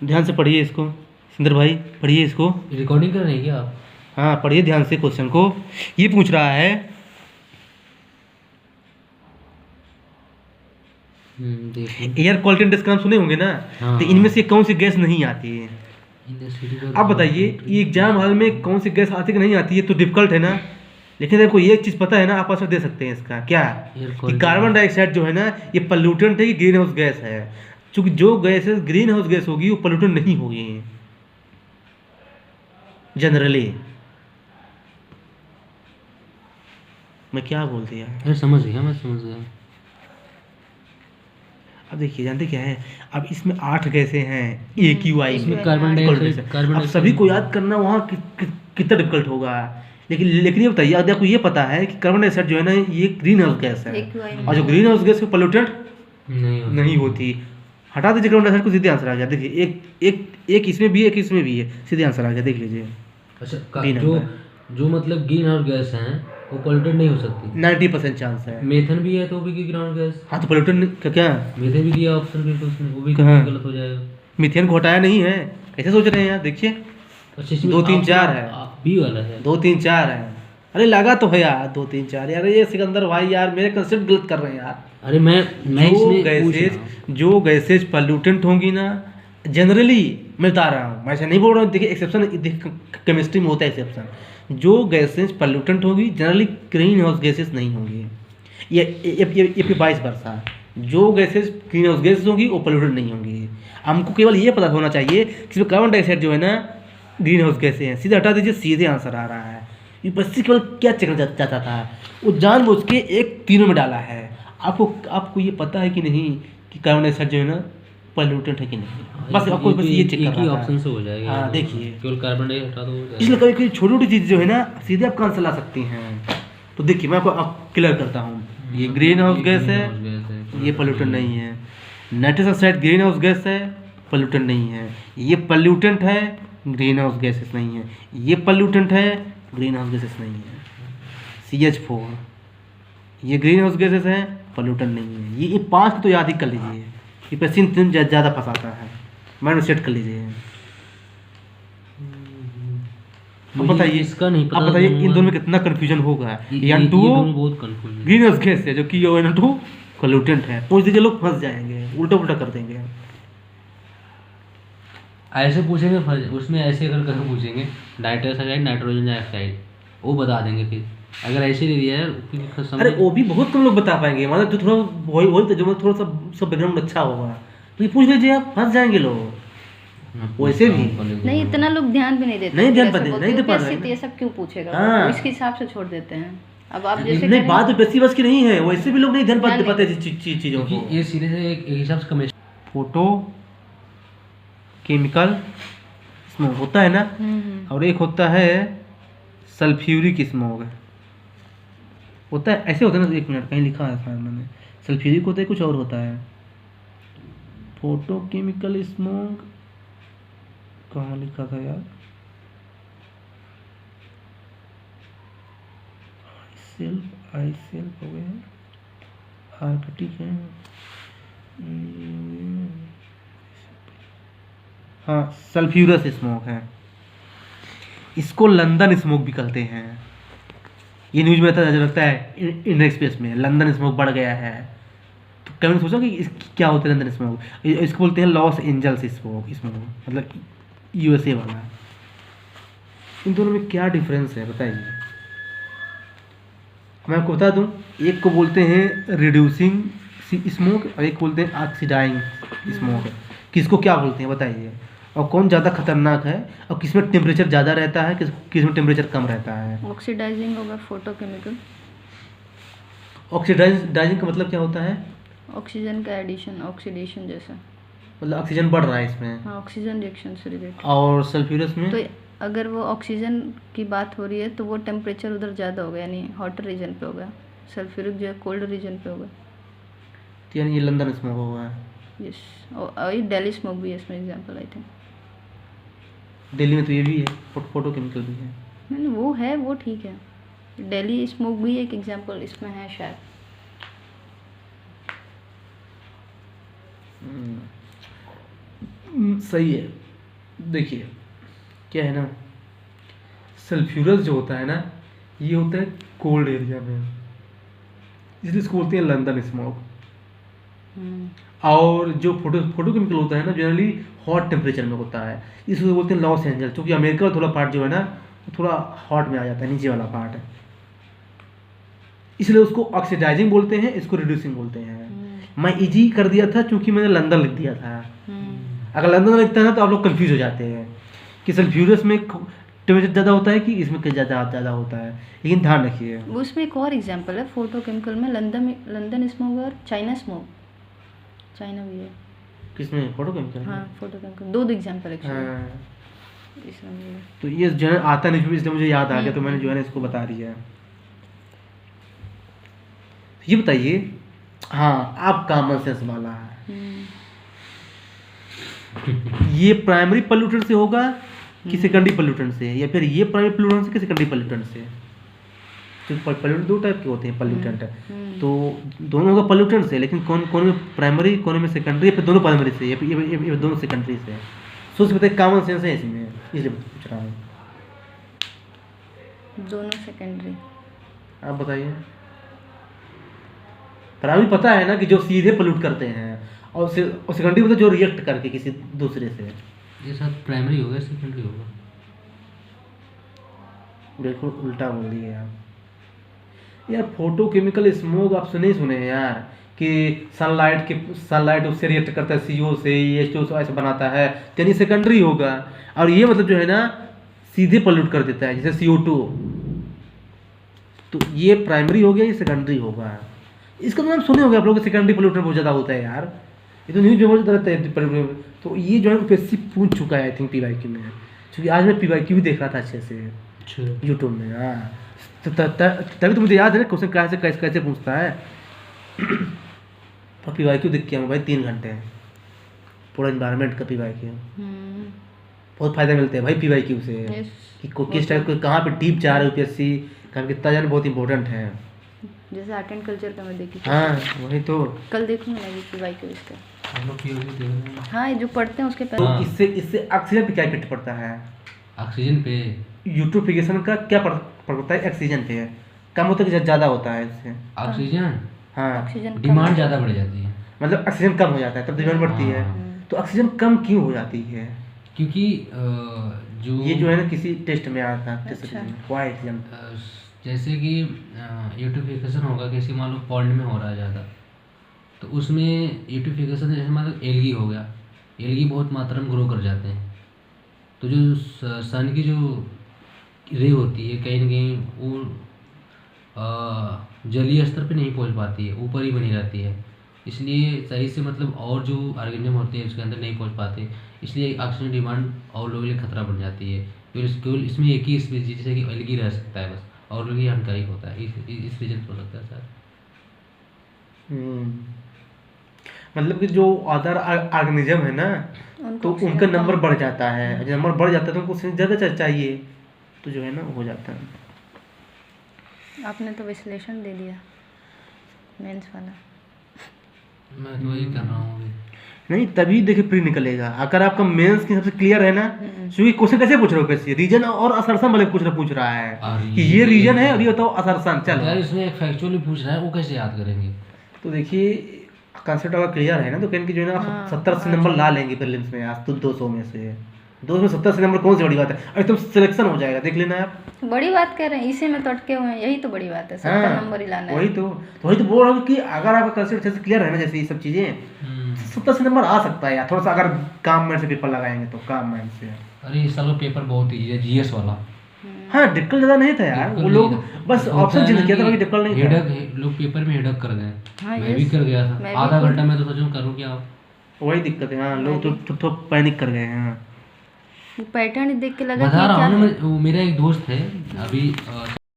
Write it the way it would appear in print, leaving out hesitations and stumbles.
ध्यान से पढ़िए इसको, सुंदर भाई पढ़िए इसको। रिकॉर्डिंग कर रहे हैं क्या आप? हाँ पढ़िए ध्यान से क्वेश्चन को। ये पूछ रहा है देखिए। एयर क्वालिटी इंडेक्स का नाम सुने होंगे ना। हाँ। तो इनमें से कौन सी गैस नहीं आती है? आप बताइए ये एग्जाम हॉल में कौन सी गैस आती कि नहीं आती है, तो डिफिकल्ट है ना। लेकिन आपको ये चीज़ पता है ना, आप आंसर दे सकते हैं इसका। क्या कि कार्बन डाइऑक्साइड जो है ना, ये पॉल्यूटेंट है, ये ग्रीन हाउस गैस है। क्योंकि जो गैस ग्रीन हाउस गैस होगी वो पॉल्यूटेंट नहीं होगी जनरली। मैं क्या बोल दिया? अरे समझ गया, मैं समझ गया। अब देखिए जानते क्या है, अब इसमें 8 गैसें हैं AQI इसमें में। कार्बन डाइऑक्साइड, अब सभी को याद करना वहाँ कितना डिफिकल्ट होगा। लेकिन लेकिन ये बताइए, अगर आपको ये पता है कि कार्बन डाइऑक्साइड जो है ना, ये ग्रीन हाउस गैस है, और जो ग्रीन हाउस गैस पोल्यूटेंट नहीं होती। हटा दीजिए कार्बन डाइऑक्साइड को, सीधे आंसर आ गया। देखिए एक इसमें भी है, एक इसमें भी है, सीधे आंसर आ गया, देख लीजिए। अच्छा, जो मतलब ग्रीन हाउस गैस हैं वो पोल्यूटेड नहीं हो सकती। 90% चांस है। मेथन भी है तो वो भी ग्रीन हाउस गैस। हाँ तो पोल्यूटेंट क्या मेथन भी दिया ऑप्शन में, तो उसमें वो भी कहाँ? गलत हो जाएगा। मीथेन को हटाया नहीं है, कैसे सोच रहे हैं यार? देखिए अच्छा, इसमें 2 3 4 है, बी वाला है। 2 3 4 है। अरे लगा तो है यार 2 3 4 यार। ये सिकंदर भाई यार मेरे कंसेप्ट गलत कर रहे हैं यार। अरे मैं जो गैसेज पॉल्यूटेंट होंगी ना, जनरली मैं बता रहा हूँ, मैं ऐसा नहीं बोल रहा हूँ। देखिए एक्सेप्शन केमिस्ट्री में होता है एक्सेप्शन। जो गैसेज पॉल्यूटेंट होगी जनरली ग्रीन हाउस गैसेज नहीं होंगी। ये 22 वर्षा जो गैसेज ग्रीन हाउस गैसेज होंगी वो पॉल्यूटेंट नहीं होंगी। हमको केवल ये पता होना चाहिए कि इसमें कार्बन डाइऑक्साइड जो है ना ग्रीन हाउस गैसें हैं। सीधे हटा दीजिए, सीधे आंसर आ रहा है। ये बच्चे केवल क्या चेक करना चाहता था, वो जानबूझ के एक तीनों में डाला है। आपको ये पता है कि नहीं कि कार्बन डाइऑक्साइड जो है ना पॉल्यूटेंट है कि नहीं? बस आपको बस ये चेक करना है। ऑप्शन से हो जाएगा। हाँ देखिए, केवल कार्बन डाइऑक्साइड हटा दो। इसलिए कभी छोटी छोटी चीज़ जो है ना सीधे आपका आंसर ला सकती हैं। तो देखिए मैं आपको क्लियर करता हूँ। ये ग्रीन हाउस गैस है, ये पॉल्यूटेंट नहीं है। Nitrous oxide green house gas है, पॉल्यूटेंट नहीं है। ये पॉल्यूटेंट है, ग्रीन हाउस गैसेस नहीं है। ये पॉल्यूटेंट है, ग्रीन हाउस गैसेस नहीं है। CH4 ये ग्रीन हाउस गैसेस है, पॉल्यूटेंट नहीं है। ये 5 तो याद ही कर लीजिए। ये पेसिन ज़्यादा फंसाता है, माइंड सेट कर लीजिए। अब बताइए इसका नहीं पता। अब बताइए इन दोनों में कितना कंफ्यूजन होगा। N2 बहुत कंफ्यूजन। ग्रीन हाउस गैस है, जो कि N2 पॉल्यूटेंट है। पूछ दीजिए, लोग फंस जाएंगे, उल्टा उल्टा कर देंगे। ऐसे पूछेंगे उसमें ऐसे अगर करके पूछेंगे नाइट्रस ऑक्साइड नाइट्रोजन डाइऑक्साइड वो बता देंगे। फिर अगर ऐसे दे दिया यार, अरे वो भी बहुत कम लोग बता पाएंगे, मतलब जो थोड़ा वही जो थोड़ा सा सब बैकग्राउंड अच्छा होगा। तो ये पूछ लीजिए, आप फंस जाएंगे लोग। वैसे भी नहीं, इतना लोग ध्यान भी नहीं देते। नहीं ध्यान नहीं दे पा रहे हैं। ये सब क्यों पूछेगा? हाँ। इसके हिसाब से छोड़ देते हैं। अब आप जैसे नहीं, बात तो बेसिक बस की नहीं है, वैसे भी लोग नहीं ध्यान पाते चीज़ों को। ये सीरीज एक हिसाब से केमिस्ट्री फोटो केमिकल स्मोक होता है ना, और एक होता है सल्फ्यूरिक स्मोक होता है। ऐसे होता है ना, 1 मिनट कहीं लिखा है शायद मैंने। सल्फ्यूरिक होता है, कुछ और होता है। फोटो केमिकल स्मोक कहाँ लिखा था यार? आई सेल्फ हो गया, आर्कटिक है। हाँ, सल्फ्यूरस स्मोक है। इसको लंदन स्मोक भी कहते हैं। ये न्यूज में आता लगता है इंडियन एक्सप्रेस में, लंदन स्मोक बढ़ गया है। तो कभी सोचा कि क्या होता है लंदन स्मोक? इसको बोलते हैं लॉस एंजल्स स्मोक, मतलब USA वाला। इन दोनों में क्या डिफरेंस है बताइए? मैं आपको बता दूं, एक को बोलते हैं रिड्यूसिंग स्मोक और एक बोलते हैं ऑक्सीडाइंग स्मोक। किसको क्या बोलते हैं बताइए? और कौन ज़्यादा खतरनाक है, और किसमें टेम्परेचर ज़्यादा रहता है, किसमें टेम्परेचर कम रहता है? ऑक्सीडाइजिंग होगा फोटोकेमिकल। ऑक्सीडाइजिंग का मतलब क्या होता है? ऑक्सीजन का एडिशन, ऑक्सीडेशन जैसा। मतलब ऑक्सीजन बढ़ रहा है इसमें। हाँ, ऑक्सीजन रिएक्शन से रिलेटेड। और सल्फ्यूरस में तो अगर वो ऑक्सीजन की बात हो रही है तो वो टेम्परेचर उधर ज़्यादा होगा, यानी हॉटर रीजन पे होगा। सल्फ्यूरिक जो है कोल्ड रीजन पे होगा। तो यानी ये लंदन स्मोक होगा। यस, और ये दिल्ली स्मोक भी है इसमें एग्जांपल आई थिंक। दिल्ली में तो ये भी है, फोटो केमिकल भी है। नहीं, वो है, वो ठीक है। दिल्ली स्मोक भी एक एग्जांपल इसमें है शायद। सही है। देखिए क्या है ना, सल्फ्यूरस जो होता है ना, ये होता है कोल्ड एरिया में, इसलिए इसको बोलते हैं लंदन स्मॉग। और जो फोटोकेमिकल होता है ना, जनरली हॉट टेम्परेचर में होता है, इसको बोलते हैं लॉस एंजल, क्योंकि अमेरिका का थोड़ा पार्ट जो है ना, वो थोड़ा हॉट में आ जाता है, नीचे वाला पार्ट है, इसलिए उसको ऑक्सीडाइजिंग बोलते हैं, इसको रिड्यूसिंग बोलते हैं। मैं इजी कर दिया था क्योंकि मैंने लंदन लिख दिया था। अगर लंदन लिखता है ना तो आप लोग कंफ्यूज हो जाते हैं कि सल्फ्यूरस में टेम्परेचर ज़्यादा होता है कि इसमें ज़्यादा होता है, लेकिन ध्यान रखिए। वो उसमें एक और एग्जांपल है फोटोकेमिकल में, लंदन स्मोक और चाइना स्मोक। चाइना भी है किसमें? फोटोकेमिकल। हाँ फोटोकेमिकल, दो एक्जांपल एक्चुअली हाँ, इसमें भी है। तो ये जो है आता नहीं, इसलिए मुझे याद आ गया, तो मैंने जो है ना इसको बता दिया। ये बताइए, हाँ आप कॉमन सेंस वाला है, ये प्राइमरी पोल्यूटेंट से होगा कि सेकेंडरी पोल्यूटेंट से, या फिर ये प्राइमरी पोल्यूटेंट से कि सेकेंडरी पोल्यूटेंट से? तो पोल्यूटेंट दो टाइप के होते हैं पोल्यूटेंट, तो दोनों होगा पोल्यूटेंट से, लेकिन कौन में प्राइमरी, कौन में सेकेंडरी, या फिर दोनों प्राइमरी से, या फिर दोनों सेकेंडरी से? सोच बताइए, कॉमन सेंस है इसमें, इसलिए पूछ रहा हूँ। दोनों सेकेंडरी। आप बताइए। प्राइमरी पता है ना कि जो सीधे पोल्यूट करते हैं, और सेकेंडरी मतलब जो रिएक्ट करके किसी दूसरे से। ये सब प्राइमरी होगा, सेकेंडरी होगा। बिल्कुल उल्टा बोल दिए आप यार। फोटोकेमिकल स्मोक आप सुने हैं यार, कि सनलाइट उससे रिएक्ट करता है, CO से, H2 से ऐसे बनाता है, यानी सेकेंडरी होगा। और ये मतलब जो है ना सीधे पोल्यूट कर देता है, जैसे CO2, तो ये प्राइमरी हो गया, ये सेकेंडरी होगा। इसका तो नाम सुने होंगे आप लोग, सेकेंडरी पोल्यूटेंट बहुत ज़्यादा होता है यार, ये तो न्यूज़ में बहुत ज़्यादा रहता है। तो ये जो है UPSC पूछ चुका है आई थिंक PYQ में, क्योंकि आज मैं PYQ भी देख रहा था अच्छे से यूट्यूब में। हाँ, तो तभी तो मुझे याद है ना क्वेश्चन कैसे पूछता है। और PYQ देख के भाई 3 घंटे पूरा इन्वायरमेंट का PYQ। बहुत फायदा मिलते हैं भाई PYQ से, कि किस टाइप को कहाँ पे डीप जा रहा है UPSC, कहाँ कितना जाना बहुत इंपॉर्टेंट है। जैसे आर्ट एंड कल्चर का मैं देखी थी। हाँ वही तो। कल देखूंगी मैं भी PYQ इसका। हम लोग POV देख रहे हैं। हाँ ये जो पढ़ते हैं उसके तो पहले। इससे ऑक्सीजन पे क्या इफेक्ट पड़ता है? ऑक्सीजन पे यूट्रोफिकेशन का क्या पड़ता है? ऑक्सीजन पे कम होता है कि ज़्यादा होता है इससे? ऑक्सीजन हाँ, ऑक्सीजन डिमांड ज़्यादा बढ़ जाती है, मतलब ऑक्सीजन कम हो जाता है तब डिमांड बढ़ती है। तो ऑक्सीजन कम क्यों हो जाती है? क्योंकि जो ये जो है ना किसी टेस्ट में आया था, अच्छा। ऑक्सीजन। जैसे कि यूट्रोफिकेशन होगा, किसी मान लो पॉन्ड में हो रहा है ज़्यादा, तो उसमें यूट्रोफिकेशन जैसे मान लो एल्गी हो गया, एल्गी बहुत मात्रा में ग्रो कर जाते हैं, तो जो सन की जो रे होती है कहीं ना कहीं वो जलीय स्तर पे नहीं पहुंच पाती है, ऊपर ही बनी रहती है, इसलिए सही से मतलब और जो ऑर्गेनिज्म होते हैं उसके अंदर नहीं पहुंच पाते, इसलिए ऑक्सीजन डिमांड और लोगों के लिए खतरा बन जाती है। केवल इसमें एक ही स्पीसीज जैसे कि एल्गी रह सकता है बस, और लोग ये हानिकारक होता है, इस रीजन हो सकता है सर। मतलब कि जो अदर ऑर्गेनिज्म है ना, तो उनका नंबर बढ़ जाता है, जब नंबर बढ़ जाता है तो उनको ऑक्सीजन ज़्यादा चाहिए, तो जो है ना हो जाता है। आपने तो विश्लेषण दे दिया मेंस वाला। मैं तो वही कर रहा हूँ अभी। नहीं तभी देखिए प्री निकलेगा, अगर आपका मेंस की सबसे क्लियर है ना, क्योंकि क्वेश्चन कैसे पूछ रहे हो, कैसे रीजन और असर्शन वाले पूछ रहा है कि ये रीजन है और ये बताओ असर्शन। चलो यार इसमें एक फैक्चुअली पूछ रहा है, वो कैसे याद करेंगे? तो देखिए कंसेप्ट अगर क्लियर है ना, तो कहेंगे जो है ना आप 70 से नंबर ला लेंगे प्रीलिम्स में, आज तो 200 में से 70 से नंबर कौन सी बड़ी बात है, एकदम सिलेक्शन हो जाएगा, देख लेना आप। बड़ी बात कह रहे हैं, इसी में तो अटके हुए हैं, यही तो बड़ी बात है, 70 नंबर ही लाना है। वही तो बोल रहा हूँ कि अगर आपका कंसेप्ट अच्छे से क्लियर है ना, जैसे ये सब चीज़ें 70 से नंबर आ सकता है यार, थोड़ा सा अगर काम में से पेपर लगाएंगे तो काम में से। अरे इस साल का पेपर बहुत ईजी है, GS वाला। हाँ डिफिकल्ट ज़्यादा नहीं था यार, वो लोग बस ऑप्शन चेंज किया था, बाकी डिफिकल्ट नहीं था। हेडक लोग पेपर में हेडक कर गए। हाँ, मैं भी कर गया था, मैं भी आधा घंटा में तो सोचूं करूँ क्या। वही दिक्कत है, हाँ लोग तो पैनिक कर गए हैं। वो पैटर्न देख के लगा बता कि रहा क्या हूँ ना, है। मेरा एक दोस्त है अभी